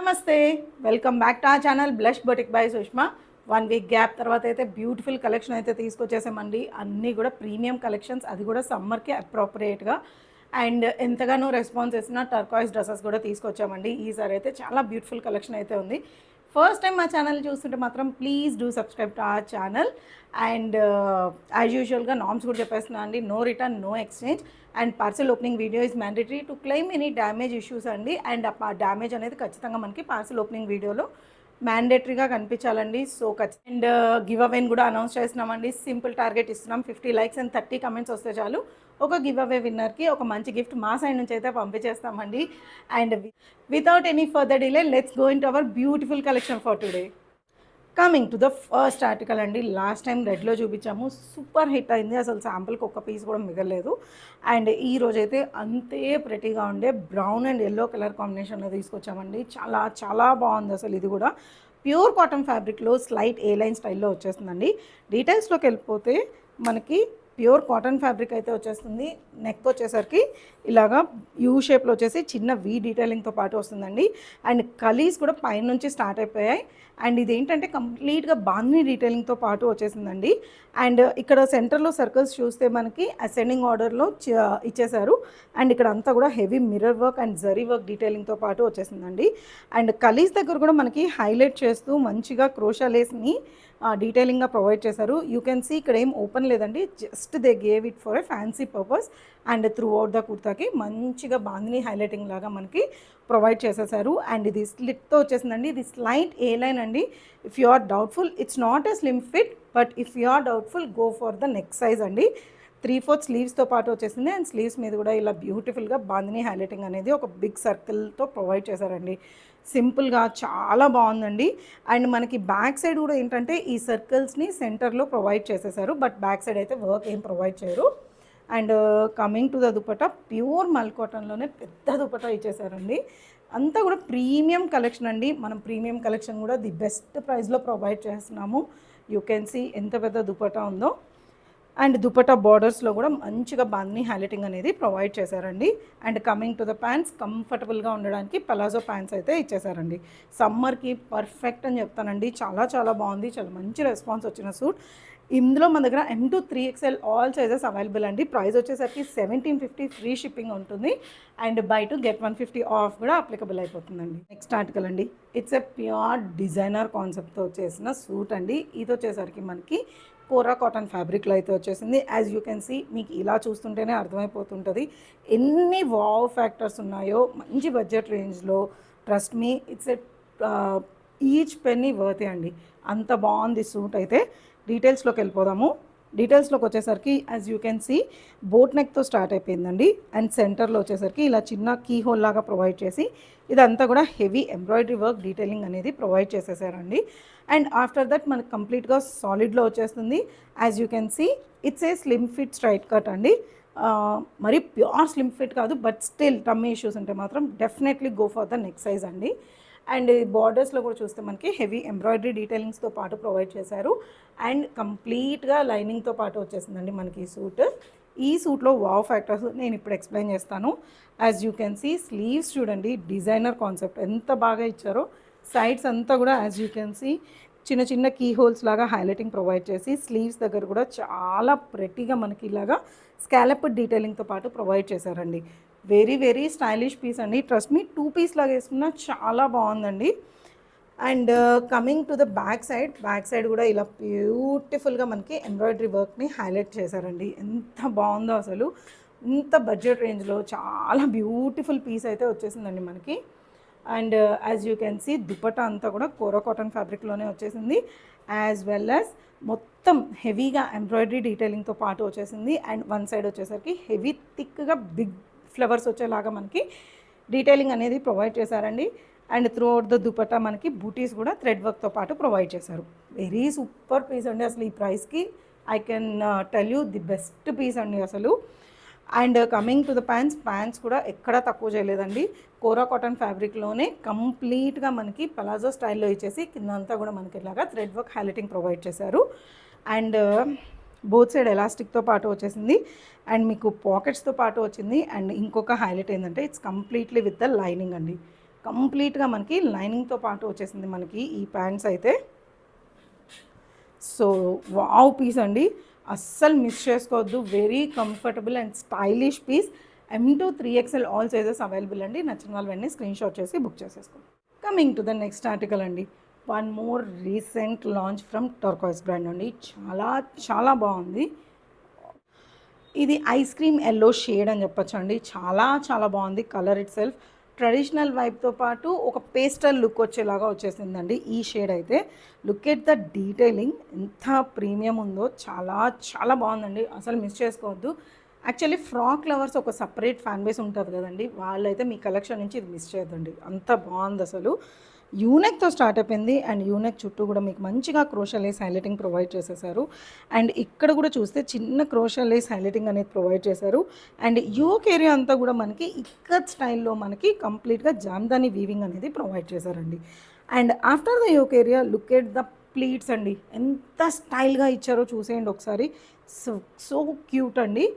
నమస్తే, welcome back to ఆ channel blush boutique by Sushma. 1 week gap తర్వాత అయితే బ్యూటిఫుల్ కలెక్షన్ అయితే తీసుకొచ్చేసామండి. అన్నీ కూడా ప్రీమియం కలెక్షన్స్, అది కూడా సమ్మర్కి అప్రోప్రియేట్గా అండ్ ఎంతగానో రెస్పాన్స్ ఇస్తున్న టర్కాయిస్ డ్రెస్సెస్ కూడా తీసుకొచ్చామండి. ఈసారి అయితే చాలా బ్యూటిఫుల్ కలెక్షన్ అయితే ఉంది. ఫస్ట్ టైం మా ఛానల్ చూస్తుంటే మాత్రం ప్లీజ్ డూ సబ్స్క్రైబ్ టు ఆ ఛానల్. అండ్ యాజ్ యూజువల్గా నామ్స్ కూడా చెప్పేస్తున్నా అండి, no return, no exchange and parcel opening video is mandatory to claim any damage issues అండి. అండ్ ఆ డ్యామేజ్ అనేది ఖచ్చితంగా మనకి పార్సల్ ఓపెనింగ్ వీడియోలో మ్యాండేటరీగా కనిపించాలండి. సో అండ్ గివ్ అవేని కూడా అనౌన్స్ చేస్తున్నామండి. సింపుల్ టార్గెట్ ఇస్తున్నాం, 50 likes అండ్ 30 comments వస్తే చాలు ఒక గివ్ అవే విన్నర్కి ఒక మంచి గిఫ్ట్ మా సైడ్ నుంచి అయితే పంపించేస్తామండి. And without any further delay let's go in to our beautiful collection for today. Coming to the first article అండి. లాస్ట్ టైం రెడ్లో చూపించాము, సూపర్ హిట్ అయింది, అసలు శాంపుల్కి ఒక్క పీస్ కూడా మిగలేదు. అండ్ ఈ రోజైతే అంతే ప్రెటీగా ఉండే బ్రౌన్ అండ్ ఎల్లో కలర్ కాంబినేషన్లో తీసుకొచ్చామండి. చాలా చాలా బాగుంది అసలు. ఇది కూడా ప్యూర్ కాటన్ ఫ్యాబ్రిక్లో స్లైట్ ఏ లైన్ స్టైల్లో వచ్చేస్తుందండి. డీటెయిల్స్లోకి వెళ్ళిపోతే మనకి ప్యూర్ కాటన్ ఫ్యాబ్రిక్ అయితే వచ్చేస్తుంది. నెక్ వచ్చేసరికి ఇలాగా యూ షేప్లో వచ్చేసి చిన్న వీ డీటెయిలింగ్తో పాటు వస్తుందండి. అండ్ కలీస్ కూడా పైనుంచి స్టార్ట్ అయిపోయాయి. అండ్ ఇదేంటంటే కంప్లీట్గా బాందిని డీటెయిలింగ్తో పాటు వచ్చేసిందండి. అండ్ ఇక్కడ సెంటర్లో సర్కిల్స్ చూస్తే మనకి అసెండింగ్ ఆర్డర్లో ఇచ్చేశారు. అండ్ ఇక్కడ అంతా కూడా heavy mirror work and zari work డీటెయిలింగ్తో పాటు వచ్చేసిందండి. అండ్ కలీస్ దగ్గర కూడా మనకి హైలైట్ చేస్తూ మంచిగా క్రోషా లేస్ని డీటెయిలింగ్గా ప్రొవైడ్ చేశారు. యూ కెన్ సీ ఇక్కడ ఏం ఓపెన్ లేదండి, just they gave it for a fancy purpose. And throughout the కుర్తాకి మంచిగా బాందిని హైలైటింగ్ లాగా మనకి ప్రొవైడ్ చేసేసారు. అండ్ ఇది స్లిట్తో వచ్చేసిందండి. ఇది స్లైట్ ఏ లైన్ అండి. If you are doubtful, it's not a slim fit, but if you are doubtful go for the neck size అండి. 3/4 స్లీవ్స్తో పాటు వచ్చేసింది. అండ్ స్లీవ్స్ మీద కూడా ఇలా బ్యూటిఫుల్గా బాందిని హైలైటింగ్ అనేది ఒక బిగ్ సర్కిల్తో ప్రొవైడ్ చేశారండి. సింపుల్గా చాలా బాగుందండి. అండ్ మనకి బ్యాక్ సైడ్ కూడా ఏంటంటే ఈ సర్కిల్స్ని సెంటర్లో ప్రొవైడ్ చేసేసారు, బట్ బ్యాక్ సైడ్ అయితే వర్క్ ఏం ప్రొవైడ్ చేయరు. And coming to the dupatta, pure మల్ కాటన్లోనే పెద్ద దుపట్టా ఇచ్చేసారండి. అంతా కూడా ప్రీమియం కలెక్షన్ అండి. మనం ప్రీమియం కలెక్షన్ కూడా ది బెస్ట్ ప్రైస్లో ప్రొవైడ్ చేస్తున్నాము. యూ కెన్ సీ ఎంత పెద్ద దుపట్టా ఉందో. అండ్ దుపట్టా బార్డర్స్లో కూడా మంచిగా బాందిని హైలైటింగ్ అనేది ప్రొవైడ్ చేశారండి. And coming to the pants, కంఫర్టబుల్గా ఉండడానికి పలాజో ప్యాంట్స్ అయితే ఇచ్చేసారండి. సమ్మర్కి పర్ఫెక్ట్ అని చెప్తానండి. చాలా చాలా బాగుంది, చాలా మంచి రెస్పాన్స్ వచ్చిన సూట్. ఇందులో మన దగ్గర M to 3XL all sizes available అండి. ప్రైస్ వచ్చేసరికి 1750 ఫ్రీ షిప్పింగ్ ఉంటుంది. And by to get 150 off కూడా అప్లికబుల్ అయిపోతుందండి. నెక్స్ట్ ఆర్టికల్ అండి, ఇట్స్ ఎ ప్యూర్ డిజైనర్ కాన్సెప్ట్తో చేసిన సూట్ అండి. ఇది వచ్చేసరికి మనకి కోరా కాటన్ ఫ్యాబ్రిక్లో అయితే వచ్చేసింది. యాజ్ యూ కెన్ సీ, మీకు ఇలా చూస్తుంటేనే అర్థమైపోతుంటుంది ఎన్ని వావ్ ఫ్యాక్టర్స్ ఉన్నాయో. మంచి బడ్జెట్ రేంజ్లో, trust me, it's a each penny వర్తే అండి. అంత బాగుంది సూట్ అయితే. డీటెయిల్స్లోకి వెళ్ళిపోదాము. డీటెయిల్స్లోకి వచ్చేసరికి as you can see boat నెక్తో స్టార్ట్ అయిపోయిందండి. అండ్ సెంటర్లో వచ్చేసరికి ఇలా చిన్న కీ హోల్ లాగా ప్రొవైడ్ చేసి ఇదంతా కూడా హెవీ ఎంబ్రాయిడరీ వర్క్ డీటెయిలింగ్ అనేది ప్రొవైడ్ చేసేసారండి. అండ్ ఆఫ్టర్ దట్ మనకు కంప్లీట్గా సాలిడ్లో వచ్చేస్తుంది. As you can see it's a slim fit straight cut అండి. మరి ప్యూర్ స్లిమ్ ఫిట్ కాదు, బట్ స్టిల్ టమ్మీ ఇష్యూస్ ఉంటే మాత్రం definitely go for the neck size అండి. అండ్ బార్డర్స్లో కూడా చూస్తే మనకి హెవీ ఎంబ్రాయిడరీ డీటెయిలింగ్స్తో పాటు ప్రొవైడ్ చేశారు. అండ్ కంప్లీట్గా లైనింగ్తో పాటు వచ్చేసిందండి మనకి ఈ సూట్. ఈ సూట్లో వావ్ ఫ్యాక్టర్స్ నేను ఇప్పుడు ఎక్స్ప్లెయిన్ చేస్తాను. As you can see sleeves చూడండి, డిజైనర్ కాన్సెప్ట్ ఎంత బాగా ఇచ్చారో. సైడ్స్ అంతా కూడా యాజ్ యూ కెన్ సీ చిన్న చిన్న కీ హోల్స్ లాగా హైలైటింగ్ ప్రొవైడ్ చేసి, స్లీవ్స్ దగ్గర కూడా చాలా ప్రెట్టీగా మనకి ఇలాగా స్కాలప్ డీటెయిలింగ్తో పాటు ప్రొవైడ్ చేశారండి. వెరీ వెరీ స్టైలిష్ పీస్ అండి. ట్రస్ట్ మీ, 2 పీస్ లాగా వేసుకున్నా చాలా బాగుందండి. And coming to the back side కూడా ఇలా బ్యూటిఫుల్గా మనకి ఎంబ్రాయిడరీ వర్క్ని హైలైట్ చేశారండి. ఎంత బాగుందో అసలు. ఇంత బడ్జెట్ రేంజ్లో చాలా బ్యూటిఫుల్ పీస్ అయితే వచ్చేసిందండి మనకి. And as you can see dupatta అంతా కూడా కోరా కాటన్ ఫ్యాబ్రిక్లోనే వచ్చేసింది. యాజ్ వెల్ యాజ్ మొత్తం హెవీగా ఎంబ్రాయిడరీ డీటెయిలింగ్తో పాటు వచ్చేసింది. అండ్ వన్ సైడ్ వచ్చేసరికి హెవీ థిక్గా బిగ్ ఫ్లవర్స్ వచ్చేలాగా మనకి డీటెయిలింగ్ అనేది ప్రొవైడ్ చేశారండి. And throughout the dupatta మనకి బూటీస్ కూడా థ్రెడ్ వర్క్తో పాటు ప్రొవైడ్ చేశారు. వెరీ సూపర్ పీస్ అండి. అసలు ఈ ప్రైస్కి I can tell you the best piece అండి అసలు. And coming to the pants కూడా ఎక్కడా తక్కువ చేయలేదండి. కోరా కాటన్ ఫ్యాబ్రిక్లోనే కంప్లీట్గా మనకి పలాజో స్టైల్లో ఇచ్చేసి కిందంతా కూడా మనకి ఇలాగా థ్రెడ్ వర్క్ హైలైటింగ్ ప్రొవైడ్ చేశారు. అండ్ బోత్ సైడ్ ఎలాస్టిక్తో పాటు వచ్చేసింది. అండ్ మీకు పాకెట్స్తో పాటు వచ్చింది. అండ్ ఇంకొక హైలైట్ ఏంటంటే it's completely with the lining అండి. కంప్లీట్గా మనకి లైనింగ్తో పాటు వచ్చేసింది మనకి ఈ ప్యాంట్స్ అయితే. సో వావ్ పీస్ అండి, అస్సలు మిస్ చేసుకోవద్దు. Very comfortable and stylish piece. M2 3XL all sizes available అండి. నచ్చిన వాళ్ళు వెంటనే స్క్రీన్ షాట్ చేసి బుక్ చేసేసుకోండి. Coming to the next article అండి. One more recent launch from turquoise brand అండి. చాలా చాలా బాగుంది. ఇది ఐస్ క్రీమ్ ఎల్లో షేడ్ అని చెప్పొచ్చు అండి. చాలా చాలా బాగుంది కలర్ ఇట్ సెల్ఫ్. ట్రెడిషనల్ వైబ్తో పాటు ఒక పేస్టల్ లుక్ వచ్చేలాగా వచ్చేసిందండి ఈ షేడ్ అయితే. లుక్ ఎట్ ద డీటెయిలింగ్, ఎంత ప్రీమియం ఉందో, చాలా చాలా బాగుందండి, అసలు మిస్ చేసుకోవద్దు. యాక్చువల్లీ ఫ్రాక్ లవర్స్ ఒక సపరేట్ ఫ్యాన్ బేస్ ఉంటుంది కదండి, వాళ్ళైతే మీ కలెక్షన్ నుంచి ఇది మిస్ చేయొద్దండి, అంత బాగుంది అసలు. యూనెక్తో స్టార్ట్ అయిపోయింది అండ్ యూనెక్ చుట్టూ కూడా మీకు మంచిగా క్రోషల్ లేస్ హైలైటింగ్ ప్రొవైడ్ చేసేసారు. అండ్ ఇక్కడ కూడా చూస్తే చిన్న క్రోషల్ లేస్ హైలైటింగ్ అనేది ప్రొవైడ్ చేశారు. అండ్ యోక్ ఏరియా అంతా కూడా మనకి ఇక్కత్ స్టైల్లో మనకి కంప్లీట్గా జామ్దాని వీవింగ్ అనేది ప్రొవైడ్ చేశారండి. And after the yoke area look at the pleats అండి, ఎంత స్టైల్గా ఇచ్చారో చూసేయండి ఒకసారి. సో క్యూట్ అండి.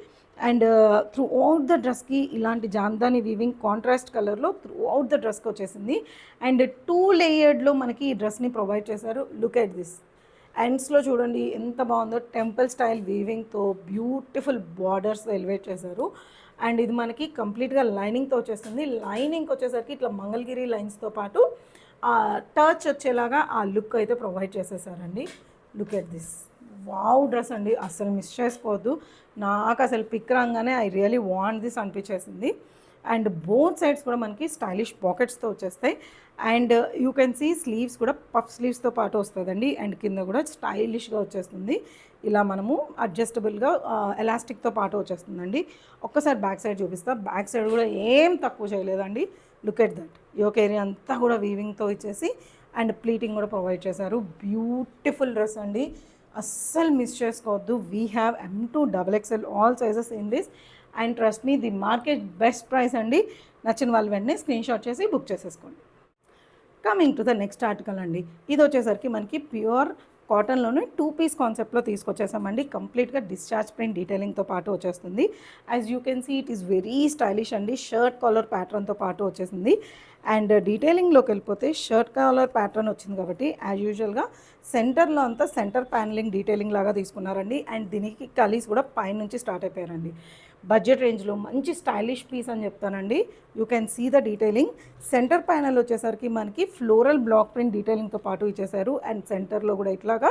అండ్ త్రూ అవుట్ ద డ్రెస్కి ఇలాంటి జామ్దాని వీవింగ్ కాంట్రాస్ట్ కలర్లో త్రూ అవుట్ ద డ్రెస్కి వచ్చేసింది. అండ్ 2 లేయర్డ్లో మనకి ఈ డ్రెస్ని ప్రొవైడ్ చేశారు. Look at this. ఎండ్స్లో చూడండి ఎంత బాగుందో, టెంపుల్ స్టైల్ వీవింగ్తో బ్యూటిఫుల్ బార్డర్స్ ఎలివేట్ చేశారు. అండ్ ఇది మనకి కంప్లీట్గా లైనింగ్తో వచ్చేస్తుంది. లైనింగ్కి వచ్చేసరికి ఇట్లా మంగళగిరి లైన్స్తో పాటు టచ్ వచ్చేలాగా ఆ లుక్ అయితే ప్రొవైడ్ చేసేసారండి. Look at this. Wow dress అండి, అసలు మిస్ చేసుకోవద్దు. నాకు అసలు పిక్ రాగానే ఐ రియలీ వాంట్ దిస్ అనిపించేసింది. అండ్ బోత్ సైడ్స్ కూడా మనకి స్టైలిష్ పాకెట్స్తో వచ్చేస్తాయి. And you can see sleeves కూడా పఫ్ స్లీవ్స్తో పాటు వస్తుందండి. అండ్ కింద కూడా స్టైలిష్గా వచ్చేస్తుంది. ఇలా మనము అడ్జస్టబుల్గా ఎలాస్టిక్తో పాటు వచ్చేస్తుందండి. ఒక్కసారి బ్యాక్ సైడ్ చూపిస్తా. బ్యాక్ సైడ్ కూడా ఏం తక్కువ చేయలేదండి. Look at that. Yoke area అంతా కూడా వీవింగ్తో ఇచ్చేసి అండ్ ప్లీటింగ్ కూడా ప్రొవైడ్ చేశారు. బ్యూటిఫుల్ డ్రెస్ అండి, అస్సలు మిస్ చేసుకోవద్దు. We have M2 XXL all sizes in this. And trust me, the market best price అండి. నచ్చిన వాళ్ళు వెంటనే స్క్రీన్ షాట్ చేసి బుక్ చేసేసుకోండి. Coming to the next article అండి. ఇది వచ్చేసరికి మనకి ప్యూర్ కాటన్లోనే 2 పీస్ కాన్సెప్ట్లో తీసుకొచ్చేసామండి. కంప్లీట్గా డిశ్చార్జ్ ప్రింట్ డీటెయిలింగ్తో పాటు వచ్చేస్తుంది. As you can see it is very stylish అండి. షర్ట్ కాలర్ ప్యాటర్న్తో పాటు వచ్చేసింది. అండ్ డీటెయిలింగ్లోకి వెళ్ళిపోతే షర్ట్ కాలర్ ప్యాటర్న్ వచ్చింది కాబట్టి యాజ్ యూజువల్గా సెంటర్లో అంతా సెంటర్ ప్యానలింగ్ డీటెయిలింగ్ లాగా తీసుకున్నారండి. అండ్ దీనికి కలీస్ కూడా పైనుంచి స్టార్ట్ అయిపోయారండి. బడ్జెట్ రేంజ్లో మంచి స్టైలిష్ పీస్ అని చెప్తానండి. You can see the detailing. Centre panel వచ్చేసరికి మనకి ఫ్లోరల్ బ్లాక్ ప్రింట్ డీటెయిలింగ్తో పాటు ఇచ్చేసారు. అండ్ సెంటర్లో కూడా ఇట్లాగా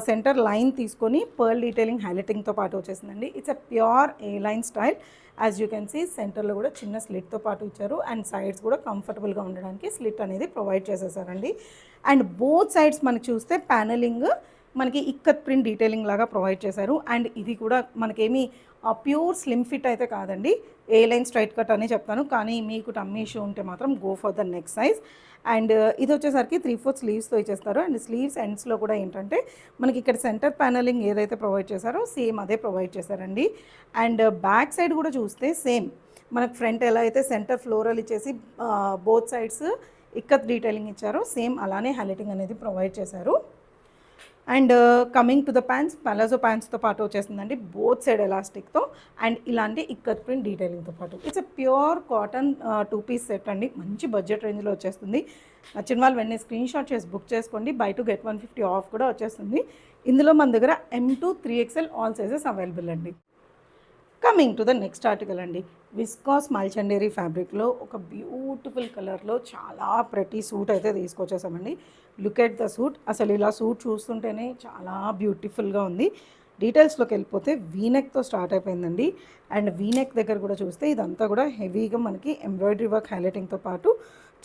సెంటర్ లైన్ తీసుకొని పర్ల్ డీటెయిలింగ్ హైలైటింగ్తో పాటు వచ్చేసిందండి. It's a pure A line style. As you can see సెంటర్లో కూడా చిన్న స్లిట్తో పాటు ఇచ్చారు. అండ్ సైడ్స్ కూడా కంఫర్టబుల్గా ఉండడానికి స్లిట్ అనేది ప్రొవైడ్ చేసేసారండి. అండ్ బోత్ సైడ్స్ మనకి చూస్తే ప్యానలింగ్ మనకి ఇక్కత్ ప్రింట్ డీటెయిలింగ్ లాగా ప్రొవైడ్ చేశారు. అండ్ ఇది కూడా మనకేమి ప్యూర్ స్లిమ్ ఫిట్ అయితే కాదండి, ఏ లైన్ స్ట్రైట్ కట్ అని చెప్తాను. కానీ మీకు టమ్మీ ఇష్యూ ఉంటే మాత్రం go for the next size. And ఇది వచ్చేసరికి 3/4 స్లీవ్స్తో ఇచ్చేస్తారు. అండ్ స్లీవ్స్ ఎండ్స్లో కూడా ఏంటంటే మనకి ఇక్కడ సెంటర్ ప్యానలింగ్ ఏదైతే ప్రొవైడ్ చేశారో సేమ్ అదే ప్రొవైడ్ చేశారండి. అండ్ బ్యాక్ సైడ్ కూడా చూస్తే సేమ్ మనకు ఫ్రంట్ ఎలా అయితే సెంటర్ ఫ్లోరల్ ఇచ్చేసి బోత్ సైడ్స్ ఇక్కత్ డీటెయిలింగ్ ఇచ్చారో సేమ్ అలానే హైలైటింగ్ అనేది ప్రొవైడ్ చేశారు. And coming to the pants, palazzo ప్యాంట్స్తో పాటు వచ్చేసిందండి బోత్ సైడ్ ఎలాస్టిక్తో అండ్ ఇలాంటి ఇక్కత్ ప్రింట్ డీటెయిలింగ్తో పాటు. It's a pure cotton 2 piece set అండి. మంచి బడ్జెట్ రేంజ్లో వచ్చేస్తుంది. నచ్చిన వాళ్ళు వెంటనే స్క్రీన్ షాట్ చేసి బుక్ చేసుకోండి. బై 2 get 150 ఆఫ్ కూడా వచ్చేస్తుంది. ఇందులో మన దగ్గర M2 3XL all sizes available అండి. Coming to the next article అండి. విస్కాస్ మల్చండేరీ ఫ్యాబ్రిక్లో ఒక బ్యూటిఫుల్ కలర్లో చాలా ప్రతి సూట్ అయితే తీసుకొచ్చేసామండి. Look at the suit. అసలు ఇలా సూట్ చూస్తుంటేనే చాలా బ్యూటిఫుల్గా ఉంది. డీటెయిల్స్లోకి వెళ్ళిపోతే వీనెక్తో స్టార్ట్ అయిపోయిందండి. అండ్ వీనెక్ దగ్గర కూడా చూస్తే ఇదంతా కూడా హెవీగా మనకి ఎంబ్రాయిడరీ వర్క్ హైలైటింగ్తో పాటు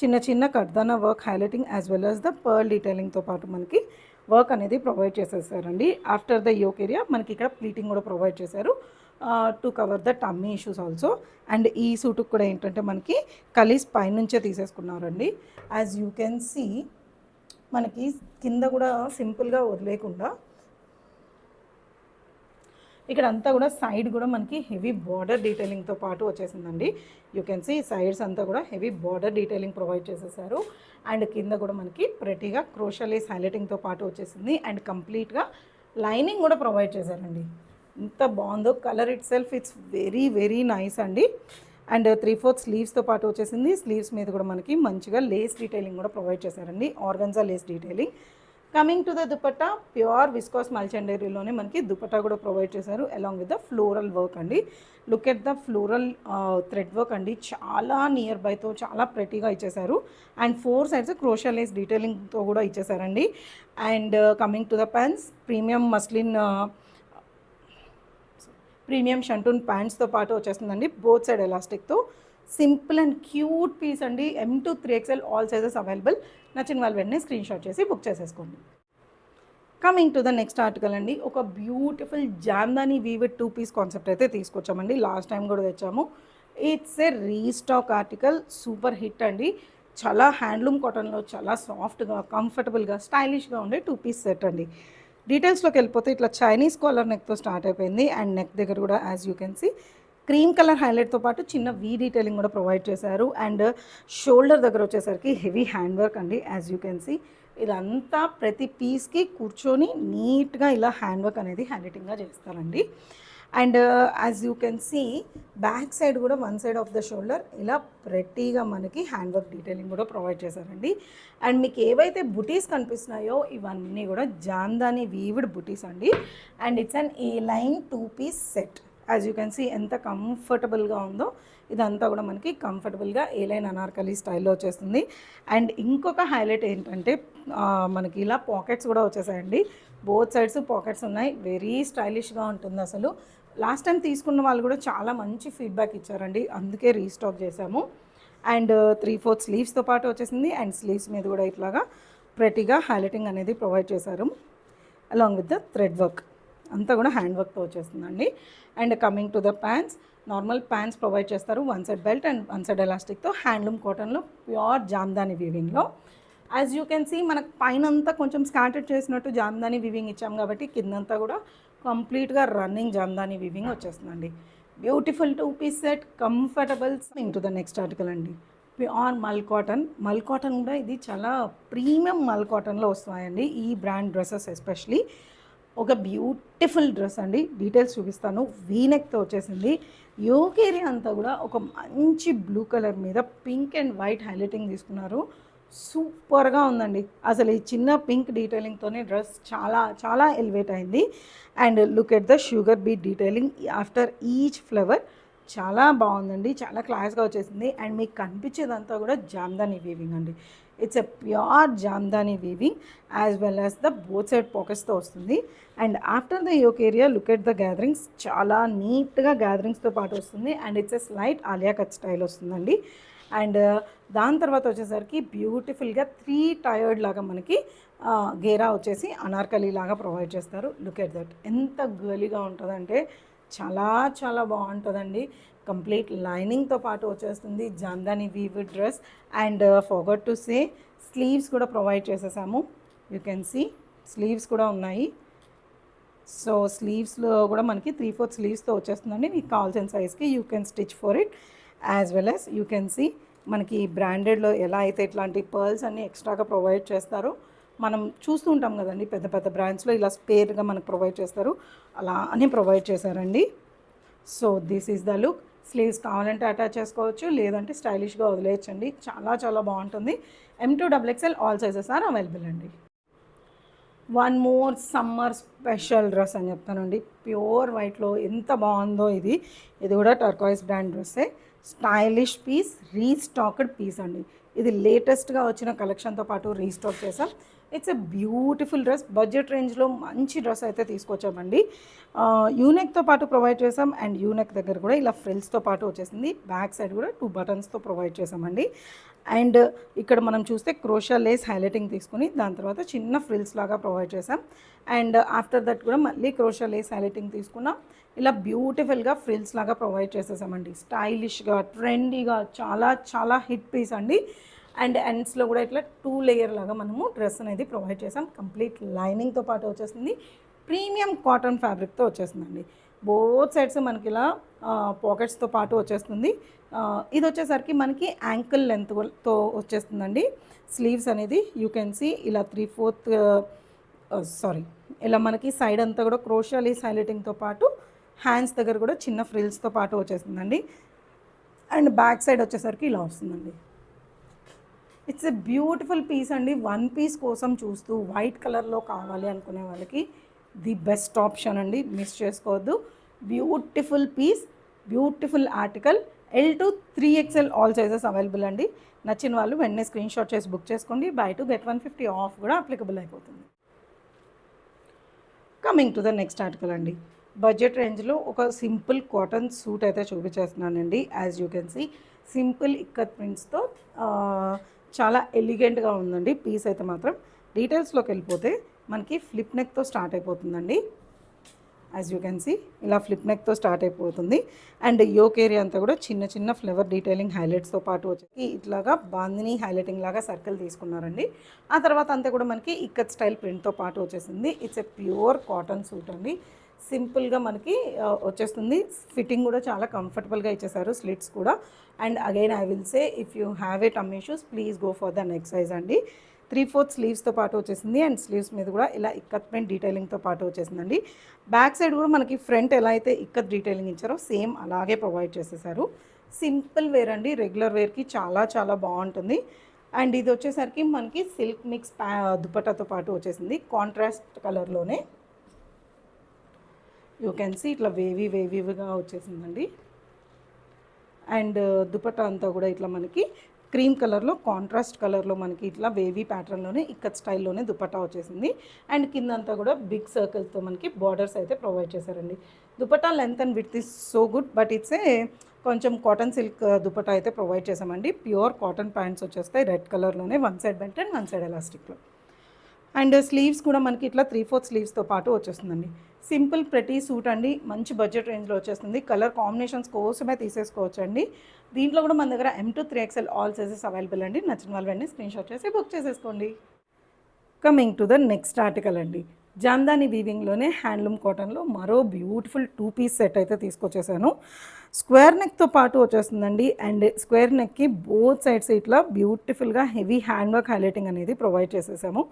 చిన్న చిన్న kardana work highlighting as well as the pearl డీటెయిలింగ్తో పాటు మనకి వర్క్ అనేది ప్రొవైడ్ చేసేసారండి. ఆఫ్టర్ ద యోక్ ఏరియా మనకి ఇక్కడ ప్లీటింగ్ కూడా ప్రొవైడ్ చేశారు to cover the tummy issues also. And ఈ సూటుకు కూడా ఏంటంటే మనకి కలీస్ పైనుంచే తీసేసుకున్నారండి. యాజ్ యూ కెన్ సీ మనకి కింద కూడా సింపుల్గా వదిలేకుండా ఇక్కడ అంతా కూడా సైడ్ కూడా మనకి హెవీ బార్డర్ డీటెయిలింగ్తో పాటు వచ్చేసిందండి. యూ కెన్ సీ సైడ్స్ అంతా కూడా హెవీ బార్డర్ డీటెయిలింగ్ ప్రొవైడ్ చేసేసారు. అండ్ కింద కూడా మనకి ప్రెటీగా క్రోషలేస్ హైలైటింగ్తో పాటు వచ్చేసింది. అండ్ కంప్లీట్గా లైనింగ్ కూడా ప్రొవైడ్ చేశారండి. ఎంత బాగుందో colour itself, it's very very nice అండి. అండ్ 3/4 స్లీవ్స్తో పాటు వచ్చేసింది. స్లీవ్స్ మీద కూడా మనకి మంచిగా లేస్ డీటెయిలింగ్ కూడా ప్రొవైడ్ చేశారండి, organza lace detailing. Coming to the dupatta, pure viscose మల్చండరీలోనే మనకి దుపట్టా కూడా ప్రొవైడ్ చేశారు along with the floral work అండి. Look at the floral thread work అండి, చాలా నియర్ బైతో చాలా ప్రెటీగా ఇచ్చేసారు. అండ్ 4 సైడ్స్ క్రోషియా లేస్ డీటెయిలింగ్తో కూడా ఇచ్చేసారండి. And coming to the pants, premium muslin premium shantoon ప్యాంట్స్తో పాటు వచ్చేస్తుందండి, బోత్ సైడ్ ఎలాస్టిక్తో. సింపుల్ అండ్ క్యూట్ పీస్ అండి. M to 3XL all sizes available. నచ్చిన వాళ్ళు వెంటనే స్క్రీన్ షాట్ చేసి బుక్ చేసేసుకోండి. Coming to the next article అండి, ఒక beautiful jamdani weaved 2 piece concept అయితే తీసుకొచ్చామండి. లాస్ట్ టైం కూడా తెచ్చాము. It's a restock article, super hit అండి. చాలా హ్యాండ్లూమ్ కాటన్లో చాలా సాఫ్ట్గా, కంఫర్టబుల్గా, స్టైలిష్గా ఉండే 2 పీస్ సెట్ అండి. డీటెయిల్స్లోకి వెళ్ళిపోతే ఇట్లా చైనీస్ కాలర్ నెక్తో స్టార్ట్ అయిపోయింది. అండ్ నెక్ దగ్గర కూడా as you can see cream colour హైలైట్తో పాటు చిన్న వీ డీటెయిలింగ్ కూడా ప్రొవైడ్ చేశారు. అండ్ షోల్డర్ దగ్గర వచ్చేసరికి హెవీ హ్యాండ్ వర్క్ అండి, యాజ్ యూ కెన్ సీ. ఇదంతా ప్రతి పీస్కి కూర్చొని నీట్గా ఇలా హ్యాండ్ వర్క్ అనేది హైలైటింగ్గా చేస్తారండి. And as you can see back side కూడా 1 సైడ్ ఆఫ్ ద షోల్డర్ ఇలా ప్రెట్టీగా మనకి హ్యాండ్ వర్క్ డీటెయిలింగ్ కూడా ప్రొవైడ్ చేశారండి. అండ్ మీకు ఏవైతే బుటీస్ కనిపిస్తున్నాయో ఇవన్నీ కూడా జామ్దాని వీవ్డ్ బుటీస్ అండి. And it's an A line 2 piece set. As you can see ఎంత కంఫర్టబుల్గా ఉందో, ఇదంతా కూడా మనకి కంఫర్టబుల్గా ఏ లైన్ అనార్కలి స్టైల్లో వచ్చేస్తుంది. అండ్ ఇంకొక హైలైట్ ఏంటంటే మనకి ఇలా పాకెట్స్ కూడా వచ్చేసాయండి, బోత్ సైడ్స్ పాకెట్స్ ఉన్నాయి. వెరీ స్టైలిష్గా ఉంటుంది అసలు. లాస్ట్ టైం తీసుకున్న వాళ్ళు కూడా చాలా మంచి ఫీడ్బ్యాక్ ఇచ్చారండి, అందుకే రీస్టాక్ చేశాము. అండ్ 3/4 స్లీవ్స్తో పాటు వచ్చేసింది. అండ్ స్లీవ్స్ మీద కూడా ఇట్లాగా ప్రెటీగా హైలైటింగ్ అనేది ప్రొవైడ్ చేశారు along with the thread work, అంతా కూడా హ్యాండ్ వర్క్తో వచ్చేస్తుందండి. And coming to the pants, normal pants provide చేస్తారు, 1 సైడ్ బెల్ట్ అండ్ 1 సైడ్ ఎలాస్టిక్తో, హ్యాండ్లూమ్ కాటన్లో ప్యూర్ జామ్దాని వీవింగ్లో. యాజ్ యూ కెన్ సీ మనకు పైన అంతా కొంచెం స్కాటర్డ్ చేసినట్టు జామ్దాని వీవింగ్ ఇచ్చాం కాబట్టి కిందంతా కూడా కంప్లీట్గా రన్నింగ్ జామ్దాని వీవింగ్ వచ్చేస్తుందండి. Beautiful 2 piece set, comfortable. Into the next article అండి, pure mul cotton. Mul cotton కూడా ఇది చాలా ప్రీమియం మల్ కాటన్లో వస్తాయండి ఈ బ్రాండ్ డ్రెస్సెస్ ఎస్పెషలీ. ఒక బ్యూటిఫుల్ డ్రెస్ అండి, డీటెయిల్స్ చూపిస్తాను. వీనెక్తో వచ్చేసింది. యోక్ ఏరియా అంతా కూడా ఒక మంచి బ్లూ కలర్ మీద పింక్ అండ్ వైట్ హైలైటింగ్ తీసుకున్నారు. సూపర్గా ఉందండి అసలు. ఈ చిన్న పింక్ డీటెయిలింగ్తోనే డ్రెస్ చాలా చాలా ఎలివేట్ అయింది. And look at the sugar bead detailing after each flower, చాలా బాగుందండి, చాలా క్లాస్గా వచ్చేసింది. అండ్ మీకు కనిపించేదంతా కూడా జామ్దాని వీవింగ్ అండి. It's a pure jamdani weaving as well as the both side పాకెట్స్తో వస్తుంది. And after the yoke area look at the gatherings, చాలా నీట్గా గ్యాదరింగ్స్తో పాటు వస్తుంది. And it's a slight Alia cut style వస్తుందండి. అండ్ దాని తర్వాత వచ్చేసరికి బ్యూటిఫుల్గా 3 టైర్డ్ లాగా మనకి గేరా వచ్చేసి అనార్కలి లాగా ప్రొవైడ్ చేస్తారు. లుక్ ఎట్ దట్, ఎంత గర్లీగా ఉంటుందంటే చాలా చాలా బాగుంటుందండి. కంప్లీట్ లైనింగ్తో పాటు వచ్చేస్తుంది Jamdani weaved dress. And forgot to say sleeves కూడా ప్రొవైడ్ చేసేసాము. యూ కెన్ సీ స్లీవ్స్ కూడా ఉన్నాయి. సో స్లీవ్స్లో కూడా మనకి 3/4 స్లీవ్స్తో వచ్చేస్తుందండి. మీకు కావాల్సిన సైజ్కి you can stitch for it. As well as you can see మనకి బ్రాండెడ్లో ఎలా అయితే ఇట్లాంటి పర్ల్స్ అన్నీ ఎక్స్ట్రాగా ప్రొవైడ్ చేస్తారో మనం చూస్తూ ఉంటాం కదండి, పెద్ద పెద్ద బ్రాండ్స్లో ఇలా స్పేర్గా మనకు ప్రొవైడ్ చేస్తారు, అలా అని ప్రొవైడ్ చేశారండి. So this is the look. Sleeves కావాలంటే అటాచ్ చేసుకోవచ్చు, లేదంటే స్టైలిష్గా వదిలేయచ్చండి. చాలా చాలా బాగుంటుంది. M to XXL all sizes are available అండి. One more summer special dress అని చెప్తానండి, ప్యూర్ వైట్లో ఎంత బాగుందో ఇది. ఇది కూడా టర్కాయిస్ బ్రాండ్ డ్రెస్సే, స్టైలిష్ పీస్, రీస్టాక్డ్ పీస్ అండి. ఇది లేటెస్ట్గా వచ్చిన కలెక్షన్తో పాటు రీస్టాక్ చేసాం. It's a beautiful dress, budget రేంజ్లో మంచి డ్రెస్ అయితే తీసుకొచ్చామండి. యూనెక్తో పాటు ప్రొవైడ్ చేసాం. అండ్ యూనెక్ దగ్గర కూడా ఇలా ఫ్రిల్స్తో పాటు వచ్చేసింది. బ్యాక్ సైడ్ కూడా 2 బటన్స్తో ప్రొవైడ్ చేసామండి. అండ్ ఇక్కడ మనం చూస్తే క్రోషియా లేస్ హైలైటింగ్ తీసుకుని దాని తర్వాత చిన్న ఫ్రిల్స్ లాగా ప్రొవైడ్ చేసాం. అండ్ ఆఫ్టర్ దట్ కూడా మళ్ళీ క్రోషియా లేస్ హైలైటింగ్ తీసుకున్నాం. ఇలా బ్యూటిఫుల్గా ఫ్రిల్స్ లాగా ప్రొవైడ్ చేసేసామండి. స్టైలిష్గా, ట్రెండీగా, చాలా చాలా హిట్ పీస్ అండి. అండ్ ఎండ్స్లో కూడా ఇట్లా 2 లేయర్ లాగా మనము డ్రెస్ అనేది ప్రొవైడ్ చేసాం. కంప్లీట్ లైనింగ్తో పాటు వచ్చేస్తుంది. ప్రీమియం కాటన్ ఫ్యాబ్రిక్తో వచ్చేస్తుందండి. బోత్ సైడ్స్ మనకి ఇలా పాకెట్స్తో పాటు వచ్చేస్తుంది. ఇది వచ్చేసరికి మనకి యాంకిల్ లెంత్తో వచ్చేస్తుందండి. స్లీవ్స్ అనేది యూ కెన్ సీ ఇలా 3/4 ఇలా మనకి సైడ్ అంతా కూడా క్రోషియా లేస్ హైలైటింగ్తో పాటు హ్యాండ్స్ దగ్గర కూడా చిన్న ఫ్రిల్స్తో పాటు వచ్చేస్తుందండి. అండ్ బ్యాక్ సైడ్ వచ్చేసరికి ఇలా వస్తుందండి. ఇట్స్ ఎ బ్యూటిఫుల్ పీస్ అండి. వన్ పీస్ కోసం చూస్తూ వైట్ కలర్లో కావాలి అనుకునే వాళ్ళకి ది బెస్ట్ ఆప్షన్ అండి, మిస్ చేసుకోవద్దు. Beautiful piece, beautiful article. L to 3XL all sizes available అండి. నచ్చిన వాళ్ళు వెంటనే స్క్రీన్ షాట్ చేసి బుక్ చేసుకోండి. బై 2 get 150 ఆఫ్ కూడా అప్లికబుల్ అయిపోతుంది. Coming to the next article అండి. బడ్జెట్ రేంజ్లో ఒక సింపుల్ కాటన్ సూట్ అయితే చూపించేస్తున్నానండి. As you can see simple ikat ప్రింట్స్తో చాలా ఎలిగెంట్గా ఉందండి పీస్ అయితే మాత్రం. డీటెయిల్స్లోకి వెళ్ళిపోతే మనకి ఫ్లిప్ నెక్తో స్టార్ట్ అయిపోతుందండి. యాజ్ యూ కెన్ సీ ఇలా ఫ్లిప్ నెక్తో స్టార్ట్ అయిపోతుంది. అండ్ యోక్ ఏరియా అంతా కూడా చిన్న చిన్న ఫ్లవర్ డీటెయిలింగ్ హైలైట్స్తో పాటు వచ్చి ఇట్లాగా బాందిని హైలైటింగ్ లాగా సర్కిల్ తీసుకున్నారండి. ఆ తర్వాత అంతా కూడా మనకి ఇక్కత్ స్టైల్ ప్రింట్తో పాటు వచ్చేసింది. It's a pure cotton suit అండి. సింపుల్గా మనకి వచ్చేస్తుంది. ఫిట్టింగ్ కూడా చాలా కంఫర్టబుల్గా ఇచ్చేసారు, స్లిట్స్ కూడా. And again I will say if you have a tummy issues please go for the neck size అండి. 3/4 స్లీవ్స్తో పాటు వచ్చేసింది. అండ్ స్లీవ్స్ మీద కూడా ఇలా ఇక్కత్ ప్రింట్ డీటెయిలింగ్తో పాటు వచ్చేసిందండి. బ్యాక్ సైడ్ కూడా మనకి ఫ్రంట్ ఎలా అయితే ఇక్కత్ డీటెయిలింగ్ ఇచ్చారో సేమ్ అలాగే ప్రొవైడ్ చేసేసారు. సింపుల్ వేర్ అండి, రెగ్యులర్ వేర్కి చాలా చాలా బాగుంటుంది. అండ్ ఇది వచ్చేసరికి మనకి సిల్క్ మిక్స్ దుపట్టాతో పాటు వచ్చేసింది కాంట్రాస్ట్ కలర్లోనే. యూ కెన్ సీ ఇట్లా వేవీగా వచ్చేసిందండి. అండ్ దుపట్టా అంతా కూడా ఇట్లా మనకి క్రీమ్ కలర్లో కాంట్రాస్ట్ కలర్లో మనకి ఇట్లా వేవీ ప్యాటర్న్లోనే ఇక్కత్ స్టైల్లోనే దుపట్టా వచ్చేసింది. అండ్ కిందంతా కూడా బిగ్ సర్కిల్స్తో మనకి బార్డర్స్ అయితే ప్రొవైడ్ చేశారండి. Dupatta length and width is so good, but it's a కొంచెం కాటన్ సిల్క్ దుపట్టా అయితే ప్రొవైడ్ చేసామండి. ప్యూర్ కాటన్ ప్యాంట్స్ వచ్చేస్తాయి రెడ్ కలర్లోనే, one side belt and one side ఎలాస్టిక్లో. అండ్ స్లీవ్స్ కూడా మనకి ఇట్లా 3/4 స్లీవ్స్తో పాటు వచ్చేస్తుందండి. సింపుల్ ప్రతి సూట్ అండి, మంచి బడ్జెట్ రేంజ్లో వచ్చేస్తుంది. కలర్ కాంబినేషన్స్ కోసమే తీసేసుకోవచ్చు అండి. దీంట్లో కూడా మన దగ్గర M to 3XL all sizes available అండి. నచ్చిన వాళ్ళు వెంటనే స్క్రీన్ షాట్ చేసి బుక్ చేసేసుకోండి. Coming to the next article అండి. జామ్దాని వీవింగ్లోనే హ్యాండ్లూమ్ కాటన్లో మరో బ్యూటిఫుల్ 2-piece సెట్ అయితే తీసుకొచ్చేసాను. స్క్వేర్ నెక్తో పాటు వచ్చేస్తుందండి. అండ్ స్క్వేర్ నెక్కి బోత్ సైడ్స్ ఇట్లా బ్యూటిఫుల్గా హెవీ హ్యాండ్ వర్క్ హైలైటింగ్ అనేది ప్రొవైడ్ చేసేసాము.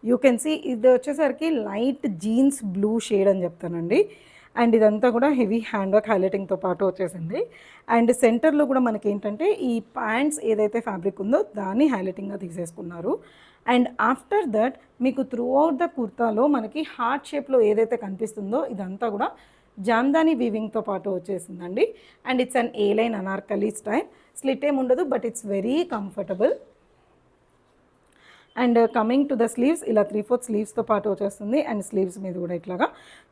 యూ కెన్ సీ ఇది వచ్చేసరికి లైట్ జీన్స్ బ్లూ షేడ్ అని చెప్తానండి. అండ్ ఇదంతా కూడా హెవీ హ్యాండ్ వర్క్ హైలైటింగ్తో పాటు వచ్చేసింది. అండ్ సెంటర్లో కూడా మనకి ఏంటంటే ఈ ప్యాంట్స్ ఏదైతే ఫ్యాబ్రిక్ ఉందో దాన్ని హైలైటింగ్గా తీసేసుకున్నారు. అండ్ ఆఫ్టర్ దట్ మీకు త్రూ అవుట్ ద కుర్తాలో మనకి హార్ట్ షేప్లో ఏదైతే కనిపిస్తుందో ఇదంతా కూడా జామ్దాని వీవింగ్తో పాటు వచ్చేసిందండి. And it's an A line anarkali style. Slit ఏమి ఉండదు, but it's very comfortable. And coming to the sleeves ఇలా 3/4 స్లీవ్స్తో పాటు వచ్చేస్తుంది. అండ్ స్లీవ్స్ మీద కూడా ఇట్లాగా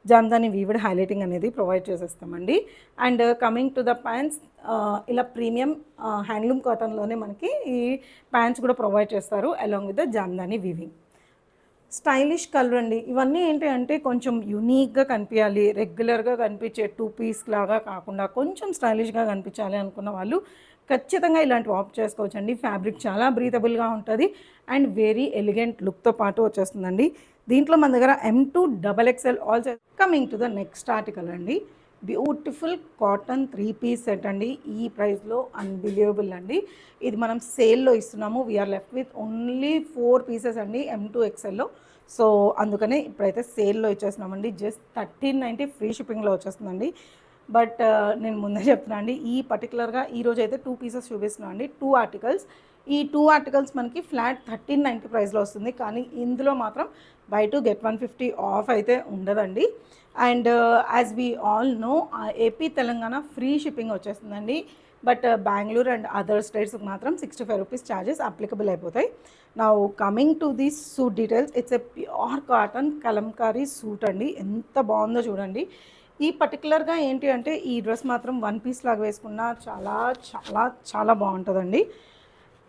జామ్దాని వీవిడ్ హైలైటింగ్ అనేది ప్రొవైడ్ చేసేస్తామండి. And coming to the pants ఇలా ప్రీమియం హ్యాండ్లూమ్ కాటన్లోనే మనకి ఈ ప్యాంట్స్ కూడా ప్రొవైడ్ చేస్తారు along with the jamdani weaving. Stylish colour అండి. ఇవన్నీ ఏంటి అంటే కొంచెం యూనిక్గా కనిపించాలి, రెగ్యులర్గా కనిపించే 2-piece లాగా కాకుండా కొంచెం స్టైలిష్గా కనిపించాలి అనుకున్న వాళ్ళు ఖచ్చితంగా ఇలాంటివి ఆప్ట్ చేసుకోవచ్చు అండి. ఫ్యాబ్రిక్ చాలా బ్రీతబుల్గా ఉంటుంది అండ్ వెరీ ఎలిగెంట్ లుక్తో పాటు వచ్చేస్తుందండి. దీంట్లో మన దగ్గర M to XXL all size. Coming to the next article అండి. బ్యూటిఫుల్ కాటన్ 3-piece సెట్ అండి. ఈ ప్రైస్లో అన్బిలీవబుల్ అండి. ఇది మనం సేల్లో ఇస్తున్నాము. We are left with only 4 pieces అండి M to XLలో. సో అందుకనే ఇప్పుడైతే సేల్లో ఇచ్చేస్తున్నామండి. జస్ట్ 1390 ఫ్రీ షిప్పింగ్లో వచ్చేస్తుందండి. బట్ నేను ముందే చెప్తున్నా అండి, ఈ పర్టికులర్గా ఈరోజు అయితే 2 pieces చూపిస్తున్నాను అండి. 2 ఆర్టికల్స్. ఈ 2 ఆర్టికల్స్ మనకి ఫ్లాట్ 1390 ప్రైస్లో వస్తుంది. కానీ ఇందులో మాత్రం బై 2 get 150 ఆఫ్ అయితే ఉండదండి. And as we all know AP Telangana free shipping వచ్చేస్తుందండి. బట్ బెంగళూరు అండ్ అదర్ స్టేట్స్కి మాత్రం 65 రూపీస్ ఛార్జెస్ అప్లికబుల్ అయిపోతాయి. Now coming to this suit details. It's a pure cotton kalamkari suit అండి. ఎంత బాగుందో చూడండి. ఈ పర్టికులర్గా ఏంటి అంటే ఈ డ్రెస్ మాత్రం 1-piece లాగా వేసుకున్నా చాలా చాలా చాలా బాగుంటుందండి.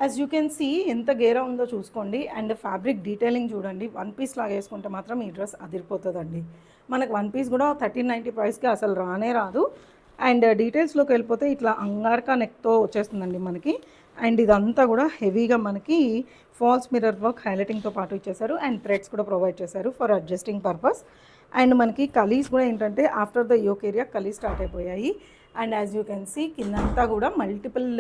యాజ్ యూ కెన్ సీ ఎంత గేరా ఉందో చూసుకోండి. అండ్ ఫ్యాబ్రిక్ డీటెయిలింగ్ చూడండి. 1-piece లాగా వేసుకుంటే మాత్రం ఈ డ్రెస్ అదిరిపోతుందండి. మనకు 1-piece కూడా 1390 ప్రైస్కి అసలు రానే రాదు. అండ్ డీటెయిల్స్లోకి వెళ్ళిపోతే ఇట్లా అంగార్కా నెక్తో వచ్చేస్తుందండి మనకి. అండ్ ఇదంతా కూడా హెవీగా మనకి ఫాల్స్ మిర్రర్ వర్క్ హైలైటింగ్తో పాటు ఇచ్చేసారు. అండ్ థ్రెడ్స్ కూడా ప్రొవైడ్ చేశారు ఫర్ అడ్జస్టింగ్ పర్పస్. అండ్ మనకి కలీస్ కూడా ఏంటంటే ఆఫ్టర్ ద యోక్ ఏరియా కలీస్ స్టార్ట్ అయిపోయాయి. And as you can see కిందంతా కూడా మల్టిపుల్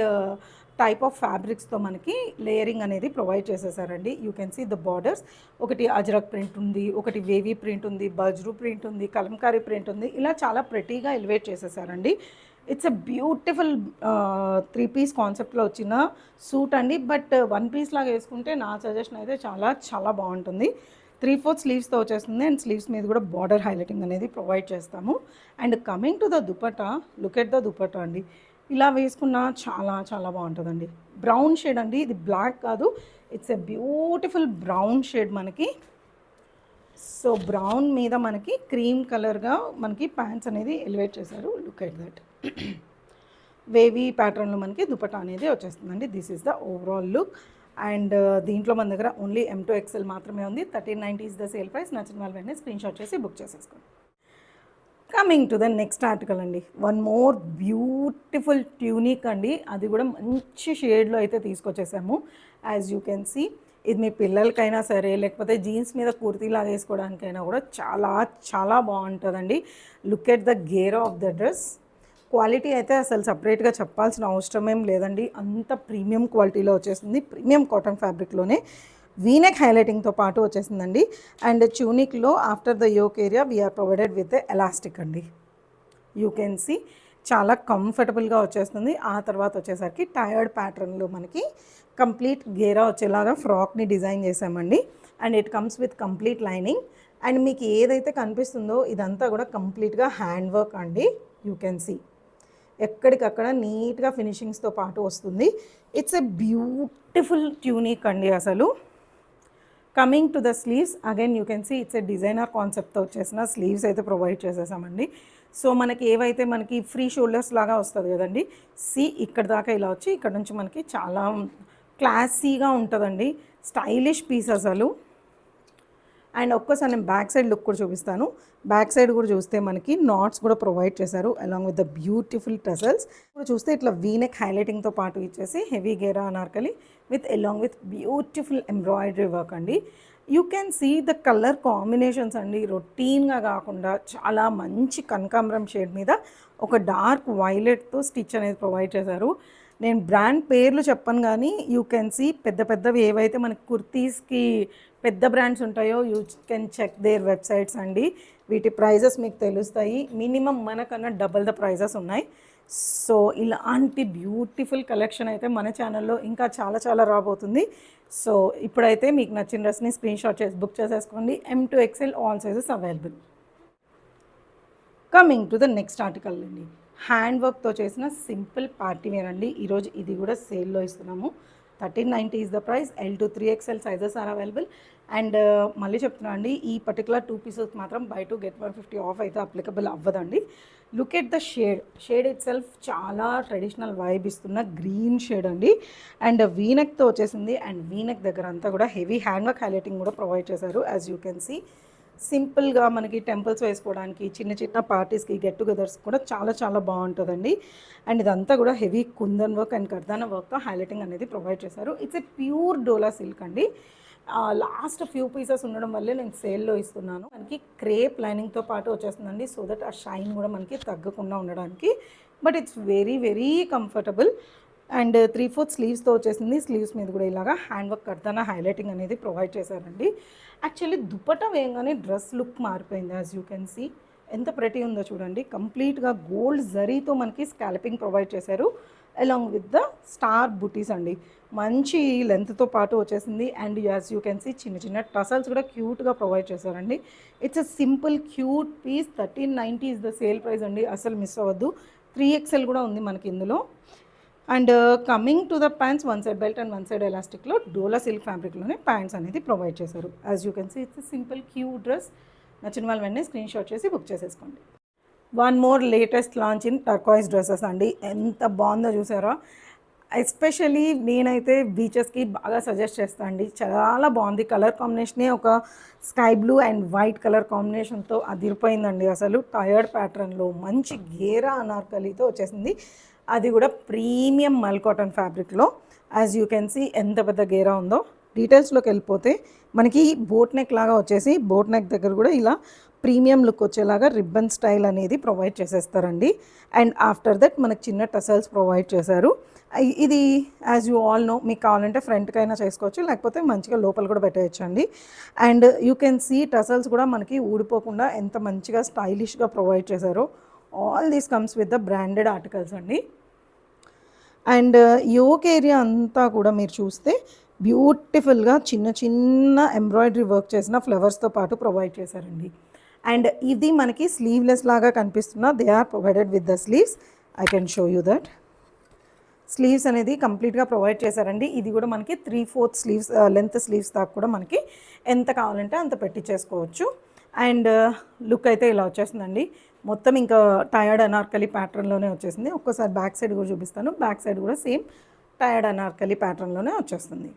టైప్ ఆఫ్ ఫ్యాబ్రిక్స్తో మనకి లేయరింగ్ అనేది ప్రొవైడ్ చేసేసారండి. You can see the borders. ఒకటి అజ్రక్ ప్రింట్ ఉంది, ఒకటి వేవీ ప్రింట్ ఉంది, బజ్రు ప్రింట్ ఉంది, కలంకారీ ప్రింట్ ఉంది. ఇలా చాలా ప్రెటీగా ఎలివేట్ చేసేసారండి. ఇట్స్ ఎ బ్యూటిఫుల్ 3 పీస్ కాన్సెప్ట్లో వచ్చిన సూట్ అండి. బట్ 1 పీస్ లాగా వేసుకుంటే నా సజెషన్ అయితే చాలా చాలా బాగుంటుంది. 3/4 స్లీవ్స్తో వచ్చేస్తుంది అండ్ స్లీవ్స్ మీద కూడా బార్డర్ హైలైటింగ్ అనేది ప్రొవైడ్ చేస్తాము. And coming to the dupatta, look at the dupatta అండి. ఇలా వేసుకున్న చాలా చాలా బాగుంటుందండి. బ్రౌన్ షేడ్ అండి, ఇది బ్లాక్ కాదు, it's a beautiful brown shade మనకి. సో బ్రౌన్ మీద మనకి క్రీమ్ కలర్గా మనకి ప్యాంట్స్ అనేది ఎలివేట్ చేశారు. Look at that. వేవీ ప్యాటర్న్లో మనకి దుపట్టా అనేది వచ్చేస్తుందండి. This is the overall look. And దీంట్లో మన దగ్గర ఓన్లీ M2XL మాత్రమే ఉంది. 1390 ఈస్ ద సేల్ ప్రైస్. నచ్చిన వాళ్ళు వెంటనే స్క్రీన్ షాట్ చేసి బుక్ చేసేసుకోండి. Coming to the next article అండి. వన్ మోర్ బ్యూటిఫుల్ ట్యూనిక్ అండి. అది కూడా మంచి షేడ్లో అయితే తీసుకొచ్చేసాము. యాజ్ యూ కెన్ సీ, ఇది మీ పిల్లలకైనా సరే లేకపోతే జీన్స్ మీద కుర్తీలాగా వేసుకోవడానికైనా కూడా చాలా చాలా బాగుంటుందండి. Look at the gear of the dress. Quality అయితే అసలు సపరేట్గా చెప్పాల్సిన అవసరం ఏం లేదండి. అంత ప్రీమియం క్వాలిటీలో వచ్చేసింది. ప్రీమియం కాటన్ ఫ్యాబ్రిక్లోనే వీనెక్ హైలైటింగ్తో పాటు వచ్చేసిందండి. అండ్ ట్యూనిక్లో after the yoke area we are provided with elastic అండి. యూ కెన్ సీ చాలా కంఫర్టబుల్గా వచ్చేస్తుంది. ఆ తర్వాత వచ్చేసరికి టైర్డ్ ప్యాటర్న్లో మనకి కంప్లీట్ గేరా వచ్చేలాగా ఫ్రాక్ని డిజైన్ చేసామండి. And it comes with complete lining. And మీకు ఏదైతే కనిపిస్తుందో ఇదంతా కూడా కంప్లీట్గా హ్యాండ్ వర్క్ అండి. యూ కెన్ సీ ఎక్కడికక్కడ నీట్గా ఫినిషింగ్స్తో పాటు వస్తుంది. ఇట్స్ ఎ బ్యూటిఫుల్ ట్యూనిక్ అండి అసలు. Coming to the sleeves, again you can see it's a designer కాన్సెప్ట్తో వచ్చేసిన స్లీవ్స్ అయితే ప్రొవైడ్ చేసేసామండి. సో మనకి ఏవైతే మనకి ఫ్రీ షోల్డర్స్ లాగా వస్తుంది కదండి, ఇక్కడ దాకా ఇలా వచ్చి ఇక్కడ నుంచి మనకి చాలా క్లాసీగా ఉంటుందండి. స్టైలిష్ పీస్ అసలు. అండ్ ఒక్కసారి నేను బ్యాక్ సైడ్ లుక్ కూడా చూపిస్తాను. బ్యాక్ సైడ్ కూడా చూస్తే మనకి నాట్స్ కూడా ప్రొవైడ్ చేశారు along with the beautiful tassels. ఇప్పుడు చూస్తే ఇట్లా వీనెక్ హైలైటింగ్తో పాటు ఇచ్చేసి heavy ghera anarkali with along with beautiful embroidery work అండి. You can see the colour combinations అండి. రొటీన్గా కాకుండా చాలా మంచి కనకాంబరం షేడ్ మీద ఒక డార్క్ వైలెట్తో స్టిచ్ అనేది ప్రొవైడ్ చేశారు. నేను బ్రాండ్ పేర్లు చెప్పను కానీ యూ కెన్ సీ పెద్ద పెద్దవి ఏవైతే మనకి కుర్తీస్కి పెద్ద బ్రాండ్స్ ఉంటాయో you can check their websites అండి. వీటి ప్రైజెస్ మీకు తెలుస్తాయి. మినిమం మనకన్నా డబల్ ద ప్రైజెస్ ఉన్నాయి. సో ఇలాంటి బ్యూటిఫుల్ కలెక్షన్ అయితే మన ఛానల్లో ఇంకా చాలా చాలా రాబోతుంది. సో ఇప్పుడైతే మీకు నచ్చిన డ్రెస్ని స్క్రీన్ షాట్ చేసి బుక్ చేసేసుకోండి. M2XL all sizes available. Coming to the next article అండి. హ్యాండ్ వర్క్తో చేసిన సింపుల్ పార్టీ వేర్ అండి. ఈరోజు ఇది కూడా సేల్లో ఇస్తున్నాము. 1390 is the price. L to 3XL sizes are available. And మళ్ళీ చెప్తున్నా అండి, ఈ పర్టికులర్ 2 పీసెస్ మాత్రం బై 2 get 150 ఆఫ్ అయితే అప్లికబుల్ అవ్వదండి. Look at the shade itself చాలా ట్రెడిషనల్ వైబ్ ఇస్తున్న గ్రీన్ షేడ్ అండి. అండ్ వీనెక్తో వచ్చేసింది. అండ్ వీనెక్ దగ్గర అంతా కూడా హెవీ హ్యాండ్ వర్క్ హైలైటింగ్ కూడా ప్రొవైడ్ చేశారు. యాజ్ యూ కెన్ సీ సింపుల్గా మనకి టెంపుల్స్ వేసుకోవడానికి, చిన్న చిన్న పార్టీస్కి, గెట్ టుగెదర్స్ కూడా చాలా చాలా బాగుంటుందండి. అండ్ ఇదంతా కూడా హెవీ కుందన్ వర్క్ అండ్ కర్దాన వర్క్తో హైలైటింగ్ అనేది ప్రొవైడ్ చేశారు. It's a pure dola silk అండి. లాస్ట్ ఫ్యూ పీసెస్ ఉండడం వల్లే నేను సేల్లో ఇస్తున్నాను. మనకి క్రేప్ లైనింగ్తో పాటు వచ్చేస్తుందండి. సో దట్ ఆ షైన్ కూడా మనకి తగ్గకుండా ఉండడానికి. But it's very very comfortable. And 3/4 స్లీవ్స్తో వచ్చేసింది. స్లీవ్స్ మీద కూడా ఇలాగా హ్యాండ్ వర్క్ కర్దాన హైలైటింగ్ అనేది ప్రొవైడ్ చేశారండి. యాక్చువల్లీ దుపట్టా వేయగానే డ్రెస్ లుక్ మారిపోయింది. యాజ్ యూ కెన్ సీ ఎంత ప్రెటీ ఉందో చూడండి. కంప్లీట్గా గోల్డ్ జరీతో మనకి స్కాల్పింగ్ ప్రొవైడ్ చేశారు అలాంగ్ విత్ ద స్టార్ బుటీస్ అండి. మంచి లెంత్తో పాటు వచ్చేసింది. And as you can see చిన్న చిన్న టసల్స్ కూడా క్యూట్గా ప్రొవైడ్ చేశారండి. It's a simple cute piece. 1390 is the sale price అండి. అసలు మిస్ అవ్వద్దు. 3XL కూడా ఉంది మనకి ఇందులో. And coming to the pants, 1 side belt and 1 side ఎలాస్టిక్లో డోలా సిల్క్ ఫ్యాబ్రిక్లోనే ప్యాంట్స్ అనేది ప్రొవైడ్ చేశారు. As you can see it's simple cute dress. నచ్చిన వాళ్ళు వెంటనే స్క్రీన్ షాట్ చేసి బుక్ చేసేసుకోండి. One more latest launch in turquoise dresses అండి. ఎంత బాగుందో చూసారా. ఎస్పెషలీ నేనైతే బీచెస్కి బాగా సజెస్ట్ చేస్తాను అండి. చాలా బాగుంది. కలర్ కాంబినేషనే ఒక sky blue and white colour కాంబినేషన్తో అదిరిపోయిందండి. అసలు టయర్డ్ ప్యాటర్న్లో మంచి గేరా అనార్కలితో వచ్చేసింది. అది కూడా ప్రీమియం మల్ కాటన్ ఫ్యాబ్రిక్లో. యాజ్ యూ కెన్ సీ ఎంత పెద్ద గేరా ఉందో. డీటెయిల్స్లోకి వెళ్ళిపోతే మనకి బోట్ నెక్ లాగా వచ్చేసి బోట్ నెక్ దగ్గర కూడా ఇలా ప్రీమియం లుక్ వచ్చేలాగా రిబ్బన్ స్టైల్ అనేది ప్రొవైడ్ చేసేస్తారండి. అండ్ ఆఫ్టర్ దట్ మనకి చిన్న టసల్స్ ప్రొవైడ్ చేశారు. ఇది యాజ్ యూ ఆల్ నో, మీకు కావాలంటే ఫ్రంట్కైనా చేసుకోవచ్చు, లేకపోతే మంచిగా లోపల కూడా పెట్టేయచ్చు అండి. And you can see tassels కూడా మనకి ఊడిపోకుండా ఎంత మంచిగా స్టైలిష్గా ప్రొవైడ్ చేశారో. All these comes with the branded articles అండి. అండ్ యోక్ ఏరియా అంతా కూడా మీరు చూస్తే బ్యూటిఫుల్గా చిన్న చిన్న ఎంబ్రాయిడరీ వర్క్ చేసిన ఫ్లవర్స్తో పాటు ప్రొవైడ్ చేశారండి. అండ్ ఇది మనకి స్లీవ్లెస్ లాగా కనిపిస్తున్న, they are provided with the sleeves. I can show you that. Sleeves అనేది కంప్లీట్గా ప్రొవైడ్ చేశారండి. ఇది కూడా మనకి 3/4 స్లీవ్స్ లెంత్ స్లీవ్స్ దాకా కూడా మనకి ఎంత కావాలంటే అంత పెట్టించేసుకోవచ్చు. అండ్ లుక్ అయితే ఇలా వచ్చేస్తుందండి. మొత్తం ఇంకా టయర్డ్ అనార్కలి ప్యాటర్న్లోనే వచ్చేసింది. ఒక్కసారి బ్యాక్ సైడ్ కూడా చూపిస్తాను. బ్యాక్ సైడ్ కూడా సేమ్ టయర్డ్ అనార్కలి ప్యాటర్న్లోనే వచ్చేస్తుంది.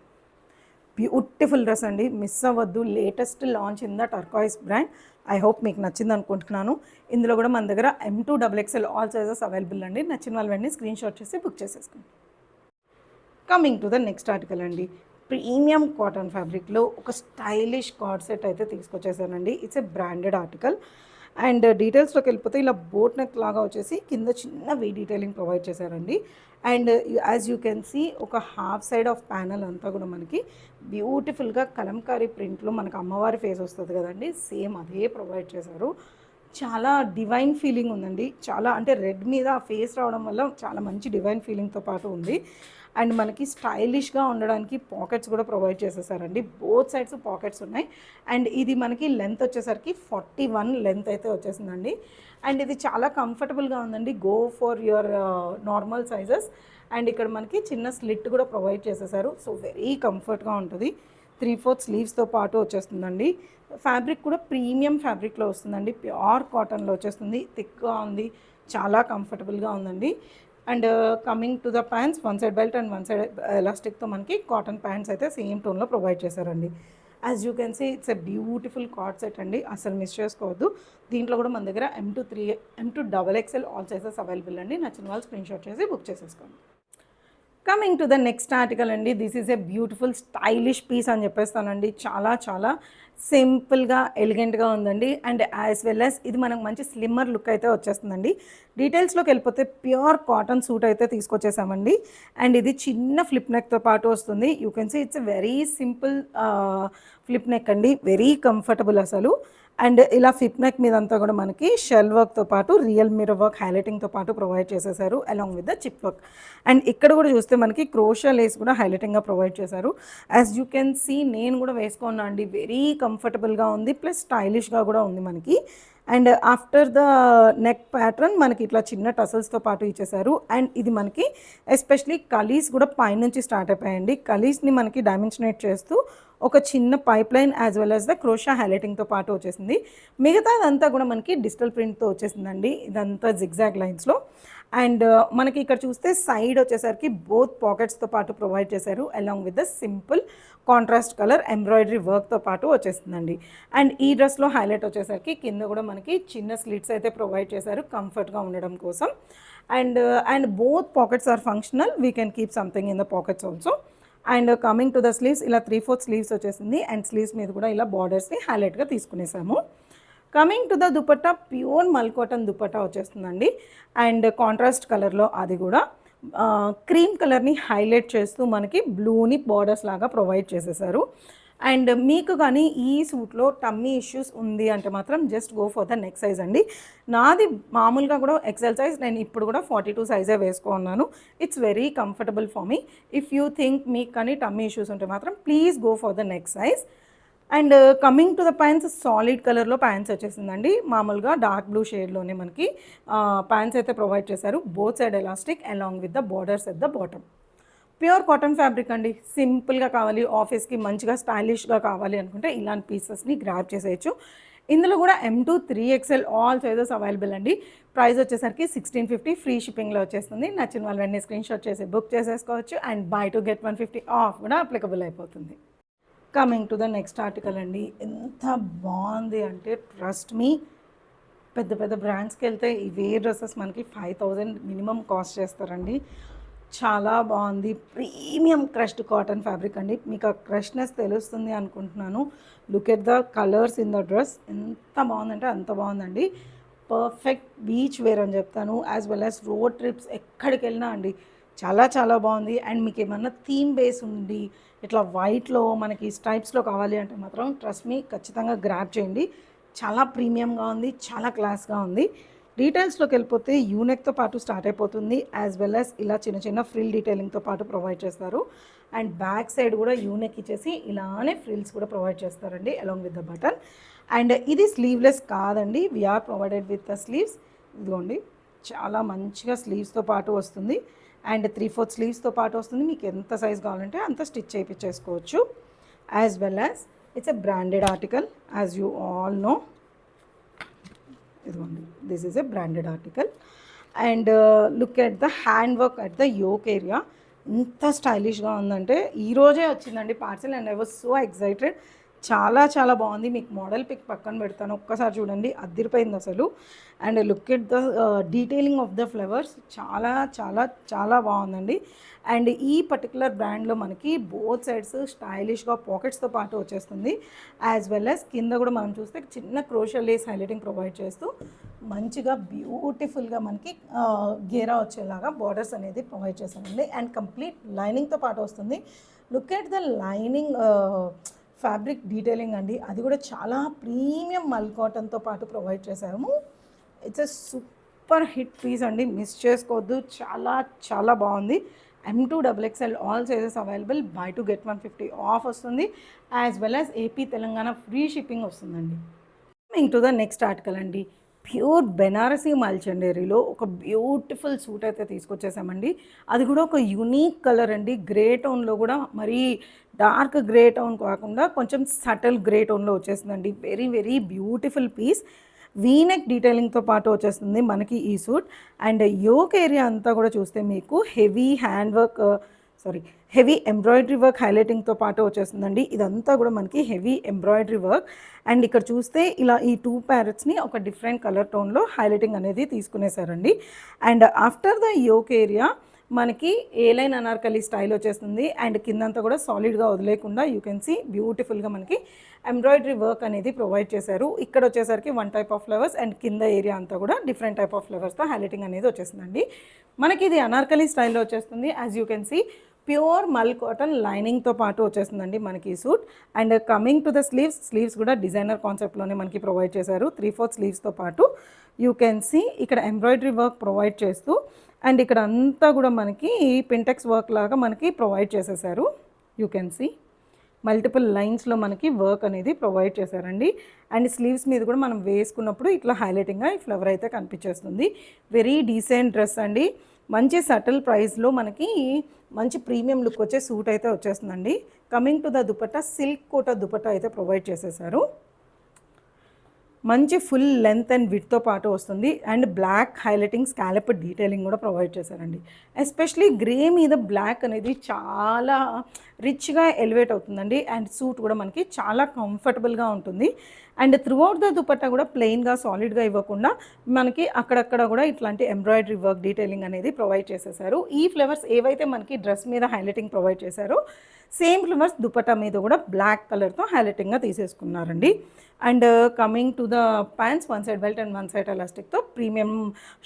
బ్యూటిఫుల్ డ్రెస్ అండి, మిస్ అవ్వద్దు. Latest launch in the turquoise brand. I hope మీకు నచ్చింది అనుకుంటున్నాను. ఇందులో కూడా మన దగ్గర M2 XXL all sizes available అండి. నచ్చిన వాళ్ళు వెంటనే స్క్రీన్ షాట్ చేసి బుక్ చేసేసుకోండి. Coming to the next article అండి, ప్రీమియం కాటన్ ఫ్యాబ్రిక్లో ఒక స్టైలిష్ కార్డ్ సెట్ అయితే తీసుకొచ్చేసానండి. It's a branded article. And డీటెయిల్స్లోకి వెళ్ళిపోతే ఇలా బోట్ నెక్ లాగా వచ్చేసి కింద చిన్న వీ డీటెయిలింగ్ ప్రొవైడ్ చేశారండి. And as you can see ఒక హాఫ్ సైడ్ ఆఫ్ ప్యానల్ అంతా కూడా మనకి బ్యూటిఫుల్గా కలంకారీ ప్రింట్లో మనకు అమ్మవారి ఫేస్ వస్తుంది కదండి, సేమ్ అదే ప్రొవైడ్ చేశారు. చాలా డివైన్ ఫీలింగ్ ఉందండి. చాలా అంటే రెడ్ మీద ఆ ఫేస్ రావడం వల్ల చాలా మంచి డివైన్ ఫీలింగ్తో పాటు ఉంది. అండ్ మనకి స్టైలిష్గా ఉండడానికి పాకెట్స్ కూడా ప్రొవైడ్ చేసేసారండి. బోత్ సైడ్స్ పాకెట్స్ ఉన్నాయి. అండ్ ఇది మనకి లెంత్ వచ్చేసరికి 41 లెంత్ అయితే వచ్చేసిందండి. అండ్ ఇది చాలా కంఫర్టబుల్గా ఉందండి. Go for your normal sizes. And ఇక్కడ మనకి చిన్న స్లిట్ కూడా ప్రొవైడ్ చేసేసారు. సో వెరీ కంఫర్ట్గా ఉంటుంది. 3/4 స్లీవ్స్తో పాటు వచ్చేస్తుందండి. ఫ్యాబ్రిక్ కూడా ప్రీమియం ఫ్యాబ్రిక్లో వస్తుందండి. ప్యూర్ కాటన్లో వచ్చేస్తుంది. థిక్గా ఉంది, చాలా కంఫర్టబుల్గా ఉందండి. And coming to the pants, one side belt and one side ఎలాస్టిక్తో మనకి కాటన్ ప్యాంట్స్ అయితే సేమ్ టోన్లో ప్రొవైడ్ చేశారండి. As you can see it's a beautiful cord set అండి, అసలు మిస్ చేసుకోవద్దు. దీంట్లో కూడా మన దగ్గర M2 XXL all sizes available అండి. నచ్చిన వాళ్ళు స్క్రీన్ షాట్ చేసి బుక్ చేసేసుకోండి. Coming to the next article అండి, this is a beautiful stylish piece అని చెప్పేస్తానండి. చాలా చాలా సింపుల్గా ఎలిగెంట్గా ఉందండి. అండ్ యాజ్ వెల్ యాజ్ ఇది మనకు మంచి స్లిమ్మర్ లుక్ అయితే వచ్చేస్తుందండి. డీటెయిల్స్లోకి వెళ్ళిపోతే ప్యూర్ కాటన్ సూట్ అయితే తీసుకొచ్చేసామండి. అండ్ ఇది చిన్న ఫ్లిప్ నెక్తో పాటు వస్తుంది. You can see it's very simple flip neck అండి, వెరీ కంఫర్టబుల్ అసలు. అండ్ ఇలా ఫ్లిప్ నెక్ మీద అంతా కూడా మనకి షెల్ వర్క్తో పాటు రియల్ మిర్రర్ వర్క్ హైలైటింగ్తో పాటు ప్రొవైడ్ చేసేసారు along with the chip work. And ఇక్కడ కూడా చూస్తే మనకి క్రోషియా లేస్ కూడా హైలైటింగ్గా ప్రొవైడ్ చేశారు. యాజ్ యూ కెన్ సీ నేను కూడా వేసుకున్నా అండి, వెరీ కంఫర్టబుల్గా ఉంది, ప్లస్ స్టైలిష్గా కూడా ఉంది మనకి. And after the neck pattern మనకి ఇట్లా చిన్న టసల్స్తో పాటు ఇచ్చేసారు. అండ్ ఇది మనకి ఎస్పెషలీ కలీస్ కూడా పైనుంచి స్టార్ట్ అయిపోయాయండి. కలీస్ని మనకి డైమెన్షనేట్ చేస్తూ ఒక చిన్న pipeline as well as the crochet హైలైటింగ్తో పాటు వచ్చేసింది. మిగతా అదంతా కూడా మనకి డిజిటల్ ప్రింట్తో వచ్చేసిందండి, ఇదంతా జిగ్జాగ్ లైన్స్లో. అండ్ మనకి ఇక్కడ చూస్తే సైడ్ వచ్చేసరికి బోత్ పాకెట్స్తో పాటు ప్రొవైడ్ చేశారు along with the simple contrast colour embroidery వర్క్తో పాటు వచ్చేస్తుందండి. అండ్ ఈ డ్రెస్లో హైలైట్ వచ్చేసరికి కింద కూడా మనకి చిన్న స్లిట్స్ అయితే ప్రొవైడ్ చేశారు కంఫర్ట్గా ఉండడం కోసం. And both pockets are functional, we can keep something in the pockets also. And coming to the sleeves, ఇలా 3/4 స్లీవ్స్ వచ్చేసింది. అండ్ స్లీవ్స్ మీద కూడా ఇలా బార్డర్స్ని హైలైట్గా తీసుకునేసాము. Coming to the dupatta, pure mul cotton dupatta వచ్చేస్తుందండి. అండ్ కాంట్రాస్ట్ కలర్లో అది కూడా క్రీమ్ కలర్ని హైలైట్ చేస్తూ మనకి బ్లూని బార్డర్స్ లాగా ప్రొవైడ్ చేసేసారు. అండ్ మీకు కానీ ఈ సూట్లో టమ్మీ ఇష్యూస్ ఉంది అంటే మాత్రం just go for the neck size అండి. నాది మామూలుగా కూడా ఎక్సెల్ సైజ్, నేను ఇప్పుడు కూడా 42 సైజే వేసుకున్నాను. It's very comfortable for me. If you think మీకు కానీ టమ్మీ ఇష్యూస్ ఉంటే మాత్రం please go for the neck size. And coming to the pants, solid కలర్లో ప్యాంట్స్ వచ్చేసిందండి. మామూలుగా డార్క్ బ్లూ షేడ్లోనే మనకి ప్యాంట్స్ అయితే ప్రొవైడ్ చేశారు. Both side elastic along with the borders at the bottom. Pure cotton fabric అండి. సింపుల్గా కావాలి, ఆఫీస్కి మంచిగా స్టైలిష్గా కావాలి అనుకుంటే ఇలాంటి పీసెస్ని గ్రాబ్ చేసేయచ్చు. ఇందులో కూడా M2 3XL all sizes available అండి. ప్రైస్ వచ్చేసరికి 1650 ఫ్రీ షిప్పింగ్లో వచ్చేస్తుంది. నచ్చిన వాళ్ళు వెంటనే స్క్రీన్ షాట్ చేసి బుక్ చేసేసుకోవచ్చు. And by to get 150 off కూడా అప్లికబుల్ అయిపోతుంది. Coming to the next article అండి, ఎంత బాగుంది అంటే ట్రస్ట్ మీ, పెద్ద పెద్ద బ్రాండ్స్కి వెళ్తే ఇవే డ్రెస్సెస్ మనకి 5000 మినిమం కాస్ట్ చేస్తారండి. చాలా బాగుంది, ప్రీమియం క్రష్డ్ కాటన్ ఫ్యాబ్రిక్ అండి. మీకు ఆ క్రష్నెస్ తెలుస్తుంది అనుకుంటున్నాను. Look at the colours in the dress, ఎంత బాగుందంటే అంత బాగుందండి. పర్ఫెక్ట్ బీచ్ వేర్ అని చెప్తాను, as well as road trips ఎక్కడికి వెళ్ళినా అండి చాలా చాలా బాగుంది. అండ్ మీకు ఏమన్నా థీమ్ బేస్ ఉంది, ఇట్లా వైట్లో మనకి స్ట్రైప్స్లో కావాలి అంటే మాత్రం ట్రస్ట్ మీ ఖచ్చితంగా గ్రాబ్ చేయండి. చాలా ప్రీమియంగా ఉంది, చాలా క్లాస్గా ఉంది. డీటెయిల్స్లోకి వెళ్ళిపోతే యూనెక్తో పాటు స్టార్ట్ అయిపోతుంది, యాజ్ వెల్ యాజ్ ఇలా చిన్న చిన్న ఫ్రిల్ డీటెయిలింగ్తో పాటు ప్రొవైడ్ చేస్తారు. అండ్ బ్యాక్ సైడ్ కూడా యూనెక్ ఇచ్చేసి ఇలానే ఫ్రిల్స్ కూడా ప్రొవైడ్ చేస్తారండి along with the button. And ఇది స్లీవ్లెస్ కాదండి, we are provided with the sleeves. ఇదిగోండి చాలా మంచిగా స్లీవ్స్తో పాటు వస్తుంది. అండ్ 3/4 స్లీవ్స్తో పాటు వస్తుంది. మీకు ఎంత సైజ్ కావాలంటే అంత స్టిచ్ చేయించేసుకోవచ్చు. As well as it's a branded article, as you all know. ఇదిగోండి this is a branded article. And look at the hand work at the yoke area. ఎంత స్టైలిష్గా ఉందంటే ఈరోజే వచ్చిందండి parcel and I was so excited. చాలా చాలా బాగుంది. మీకు మోడల్ పిక్ పక్కన పెడతాను, ఒక్కసారి చూడండి, అదిరిపోయింది అసలు. And look at the detailing of the flowers, చాలా చాలా చాలా బాగుందండి. అండ్ ఈ పర్టికులర్ బ్రాండ్లో మనకి బోత్ సైడ్స్ స్టైలిష్గా పాకెట్స్తో పాటు వచ్చేస్తుంది. యాజ్ వెల్ యాజ్ కింద కూడా మనం చూస్తే చిన్న క్రోషియల్ లేస్ హైలైటింగ్ ప్రొవైడ్ చేస్తూ మంచిగా బ్యూటిఫుల్గా మనకి గేరా వచ్చేలాగా బార్డర్స్ అనేది ప్రొవైడ్ చేశానండి. అండ్ కంప్లీట్ లైనింగ్తో పాటు వస్తుంది. Look at the lining fabric detailing అండి, అది కూడా చాలా ప్రీమియం మల్ కాటన్తో పాటు ప్రొవైడ్ చేశాము. It's a super hit piece అండి, మిస్ చేసుకోవద్దు. చాలా చాలా బాగుంది. M2XXL all sizes available. Buy 2 get 150 off వస్తుంది. As well as AP Telangana free shipping వస్తుందండి. Coming to the next article అండి, ప్యూర్ బెనారసీ మల్చండేరీలో ఒక బ్యూటిఫుల్ సూట్ అయితే తీసుకొచ్చేసామండి. అది కూడా ఒక యూనిక్ కలర్ అండి, గ్రే టోన్లో కూడా, మరీ డార్క్ గ్రే టోన్ కాకుండా కొంచెం సటిల్ గ్రే టోన్లో వచ్చేసిందండి. Very very beautiful piece. V neck డీటెయిలింగ్తో పాటు వచ్చేస్తుంది మనకి ఈ సూట్. అండ్ యోక్ ఏరియా అంతా కూడా చూస్తే మీకు హెవీ ఎంబ్రాయిడరీ వర్క్ హైలైటింగ్తో పాటు వచ్చేస్తుందండి. ఇదంతా కూడా మనకి హెవీ ఎంబ్రాయిడరీ వర్క్. అండ్ ఇక్కడ చూస్తే ఇలా ఈ 2 ప్యారెట్స్ని ఒక డిఫరెంట్ కలర్ టోన్లో హైలైటింగ్ అనేది తీసుకునేసారండి. And after the yoke area మనకి ఏ లైన్ అనార్కలి స్టైల్ వచ్చేస్తుంది. అండ్ కిందంతా కూడా సాలిడ్గా వదిలేకుండా యూ కెన్ సీ బ్యూటిఫుల్గా మనకి ఎంబ్రాయిడరీ వర్క్ అనేది ప్రొవైడ్ చేశారు. ఇక్కడ వచ్చేసరికి 1 టైప్ ఆఫ్ ఫ్లవర్స్ అండ్ కింద ఏరియా అంతా కూడా డిఫరెంట్ టైప్ ఆఫ్ ఫ్లవర్స్తో హైలైటింగ్ అనేది వచ్చేస్తుందండి. మనకి ఇది అనార్కలి స్టైల్లో వచ్చేస్తుంది. As you can see pure mul cotton లైనింగ్తో పాటు వచ్చేస్తుందండి మనకి ఈ suit. And coming to the sleeves కూడా డిజైనర్ కాన్సెప్ట్లోనే మనకి ప్రొవైడ్ చేశారు. 3/4 స్లీవ్స్తో పాటు యూ కెన్ సీ ఇక్కడ ఎంబ్రాయిడరీ వర్క్ ప్రొవైడ్ చేస్తూ, అండ్ ఇక్కడ అంతా కూడా మనకి పింటెక్స్ వర్క్ లాగా మనకి ప్రొవైడ్ చేసేసారు. యూ కెన్ సీ మల్టిపుల్ లైన్స్లో మనకి వర్క్ అనేది ప్రొవైడ్ చేశారండి. అండ్ స్లీవ్స్ మీద కూడా మనం వేసుకున్నప్పుడు ఇట్లా హైలైటింగ్గా ఈ ఫ్లవర్ అయితే కనిపించేస్తుంది. వెరీ డీసెంట్ డ్రెస్ అండి, మంచి సటిల్ ప్రైస్లో మనకి మంచి ప్రీమియం లుక్ వచ్చే సూట్ అయితే వచ్చేస్తుందండి. Coming to the dupatta, silk kota dupatta అయితే ప్రొవైడ్ చేసేసారు. మంచి ఫుల్ లెంత్ అండ్ విడ్తో పాటు వస్తుంది. And black highlighting scallop detailing కూడా ప్రొవైడ్ చేశారండి. ఎస్పెషలీ గ్రే మీద బ్లాక్ అనేది చాలా రిచ్గా ఎలివేట్ అవుతుందండి. అండ్ సూట్ కూడా మనకి చాలా కంఫర్టబుల్గా ఉంటుంది. అండ్ త్రూఅవుట్ ద దుపట్టా కూడా ప్లెయిన్గా సాలిడ్గా ఇవ్వకుండా మనకి అక్కడక్కడ కూడా ఇట్లాంటి ఎంబ్రాయిడరీ వర్క్ డీటెయిలింగ్ అనేది ప్రొవైడ్ చేసేసారు. ఈ ఫ్లవర్స్ ఏవైతే మనకి డ్రెస్ మీద హైలైటింగ్ ప్రొవైడ్ చేశారో సేమ్ ఫ్లవర్స్ దుపట్టా మీద కూడా బ్లాక్ కలర్తో హైలైటింగ్గా తీసేసుకున్నారండి. And coming to the pants, 1 side belt and 1 side ఎలాస్టిక్తో ప్రీమియం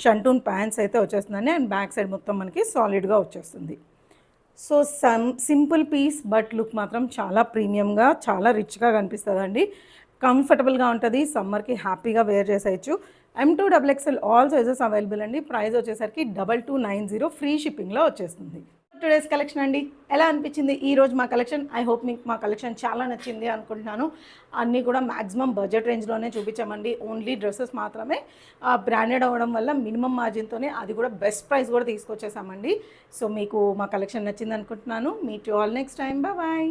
షంటూన్ ప్యాంట్స్ అయితే వచ్చేస్తుందండి. అండ్ బ్యాక్ సైడ్ మొత్తం మనకి సాలిడ్గా వచ్చేస్తుంది. So simple piece but look మాత్రం చాలా ప్రీమియంగా చాలా రిచ్గా కనిపిస్తుందండి. కంఫర్టబుల్గా ఉంటుంది, సమ్మర్కి హ్యాపీగా వేర్ చేసేయచ్చు. M2XXL ఆల్ సైజెస్ అవైలబుల్ అండి. ప్రైస్ వచ్చేసరికి 2290 ఫ్రీ షిప్పింగ్లో వచ్చేస్తుంది. టుడేస్ కలెక్షన్ అండి, ఎలా అనిపించింది ఈరోజు మా కలెక్షన్? ఐ హోప్ మీకు మా కలెక్షన్ చాలా నచ్చింది అనుకుంటున్నాను. అన్నీ కూడా మ్యాక్సిమం బడ్జెట్ రేంజ్లోనే చూపించామండి. ఓన్లీ డ్రెస్సెస్ మాత్రమే బ్రాండెడ్ అవ్వడం వల్ల మినిమం మార్జిన్తోనే, అది కూడా బెస్ట్ ప్రైస్ కూడా తీసుకొచ్చేసామండి. సో మీకు మా కలెక్షన్ నచ్చింది అనుకుంటున్నాను. Meet you all next time. Bye.